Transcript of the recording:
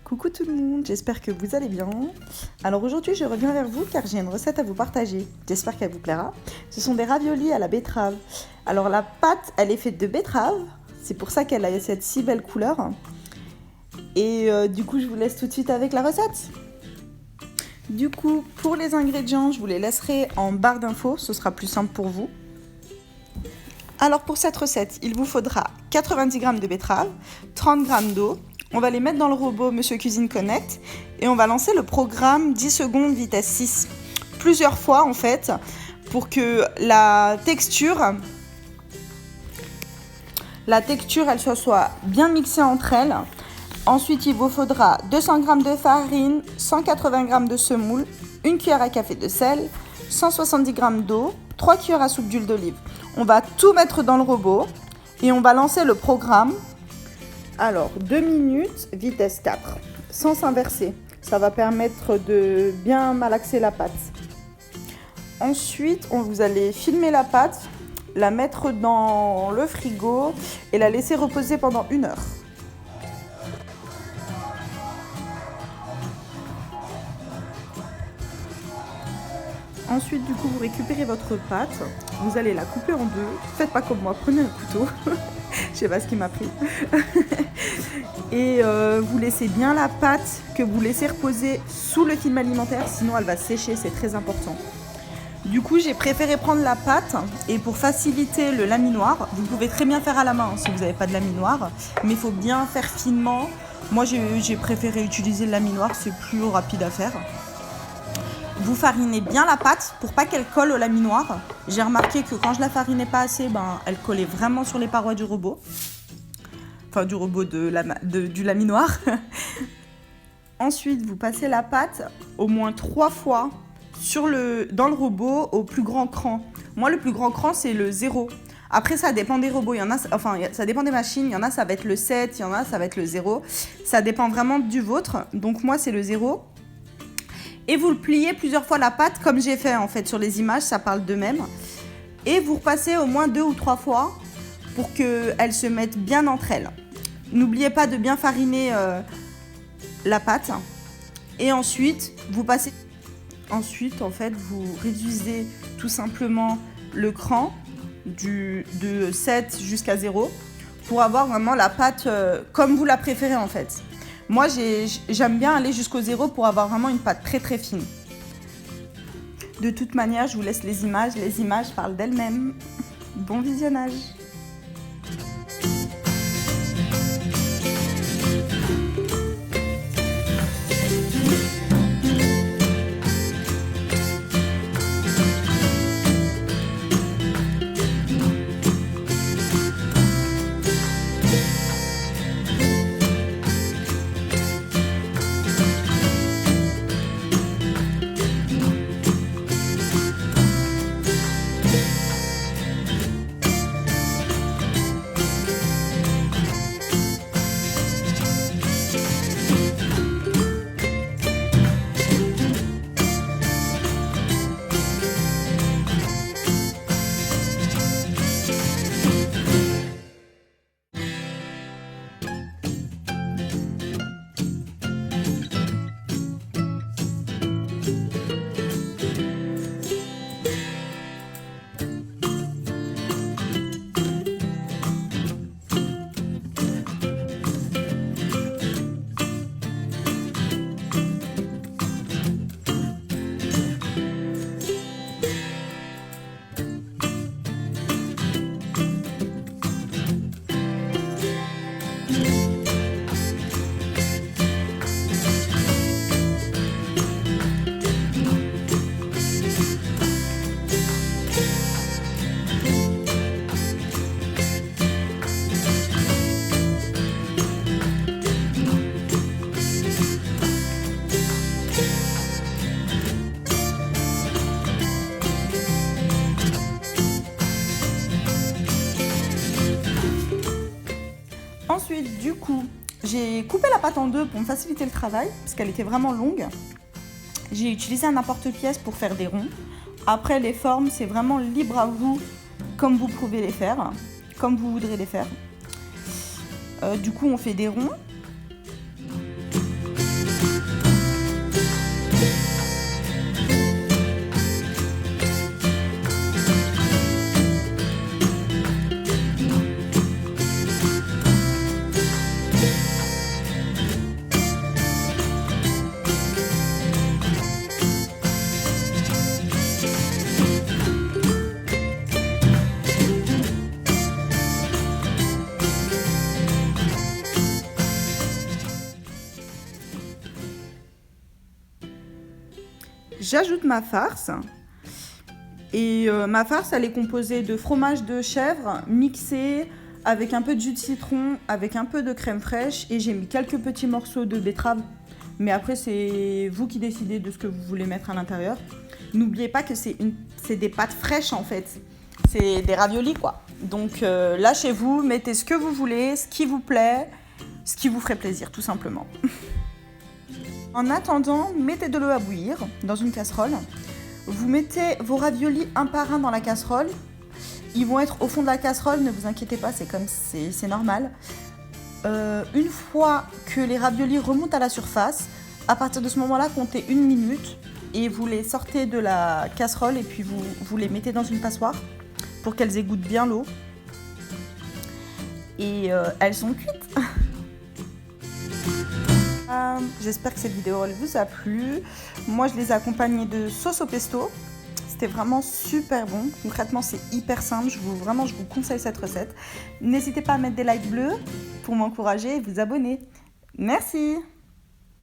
Coucou tout le monde, j'espère que vous allez bien. Alors aujourd'hui je reviens vers vous car j'ai une recette à vous partager, j'espère qu'elle vous plaira. Ce sont des raviolis à la betterave. Alors la pâte elle est faite de betterave, c'est pour ça qu'elle a cette si belle couleur. Et du coup je vous laisse tout de suite avec la recette. Du coup pour les ingrédients je vous les laisserai en barre d'infos, ce sera plus simple pour vous. Alors pour cette recette il vous faudra 90 g de betterave, 30 g d'eau. On va les mettre dans le robot Monsieur Cuisine Connect et on va lancer le programme 10 secondes vitesse 6 plusieurs fois en fait pour que la texture elle soit bien mixée entre elles. Ensuite il vous faudra 200 g de farine, 180 g de semoule, 1 cuillère à café de sel, 170 g d'eau, 3 cuillères à soupe d'huile d'olive. On va tout mettre dans le robot et on va lancer le programme. Alors, 2 minutes, vitesse 4, sans s'inverser. Ça va permettre de bien malaxer la pâte. Ensuite, vous allez filmer la pâte, la mettre dans le frigo et la laisser reposer pendant 1 heure. Ensuite, du coup, vous récupérez votre pâte, vous allez la couper en deux. Faites pas comme moi, prenez un couteau. Je sais pas ce qui m'a pris. Et vous laissez bien la pâte que vous laissez reposer sous le film alimentaire, sinon elle va sécher, c'est très important. Du coup, j'ai préféré prendre la pâte et pour faciliter le laminoir, vous pouvez très bien faire à la main si vous n'avez pas de laminoir, mais il faut bien faire finement. Moi, j'ai préféré utiliser le laminoir, c'est plus rapide à faire. Vous farinez bien la pâte pour pas qu'elle colle au laminoir. J'ai remarqué que quand je la farinais pas assez, elle collait vraiment sur les parois du robot. Enfin, du robot du laminoir. Ensuite, vous passez la pâte au moins 3 fois dans le robot au plus grand cran. Moi, le plus grand cran, c'est le 0. Après, ça dépend des robots. Ça dépend des machines. Il y en a, ça va être le 7. Il y en a, ça va être le 0. Ça dépend vraiment du vôtre. Donc, moi, c'est le 0. Et vous le pliez plusieurs fois la pâte, comme j'ai fait en fait sur les images, ça parle d'eux-mêmes. Et vous repassez au moins 2 ou 3 fois pour qu'elles se mettent bien entre elles. N'oubliez pas de bien fariner la pâte. Et ensuite, en fait, vous réduisez tout simplement le cran de 7 jusqu'à 0 pour avoir vraiment la pâte comme vous la préférez en fait. Moi, j'aime bien aller jusqu'au 0 pour avoir vraiment une pâte très très fine. De toute manière, je vous laisse les images. Les images parlent d'elles-mêmes. Bon visionnage! Ensuite, du coup, j'ai coupé la pâte en deux pour me faciliter le travail, parce qu'elle était vraiment longue. J'ai utilisé un emporte-pièce pour faire des ronds. Après, les formes, c'est vraiment libre à vous, comme vous pouvez les faire, comme vous voudrez les faire. Du coup, on fait des ronds. j'ajoute ma farce. Et ma farce, elle est composée de fromage de chèvre mixé avec un peu de jus de citron, avec un peu de crème fraîche. Et j'ai mis quelques petits morceaux de betterave. Mais après, c'est vous qui décidez de ce que vous voulez mettre à l'intérieur. N'oubliez pas que c'est des pâtes fraîches en fait. C'est des raviolis quoi. Donc lâchez-vous, mettez ce que vous voulez, ce qui vous plaît, ce qui vous ferait plaisir tout simplement. En attendant, mettez de l'eau à bouillir dans une casserole. Vous mettez vos raviolis un par un dans la casserole. Ils vont être au fond de la casserole, ne vous inquiétez pas, c'est normal. Une fois que les raviolis remontent à la surface, à partir de ce moment-là, comptez 1 minute et vous les sortez de la casserole et puis vous les mettez dans une passoire pour qu'elles égouttent bien l'eau. Et elles sont cuites. J'espère que cette vidéo elle vous a plu. Moi, je les ai accompagnées de sauce au pesto. C'était vraiment super bon. Concrètement, c'est hyper simple. Je vous conseille cette recette. N'hésitez pas à mettre des likes bleus pour m'encourager et vous abonner. Merci!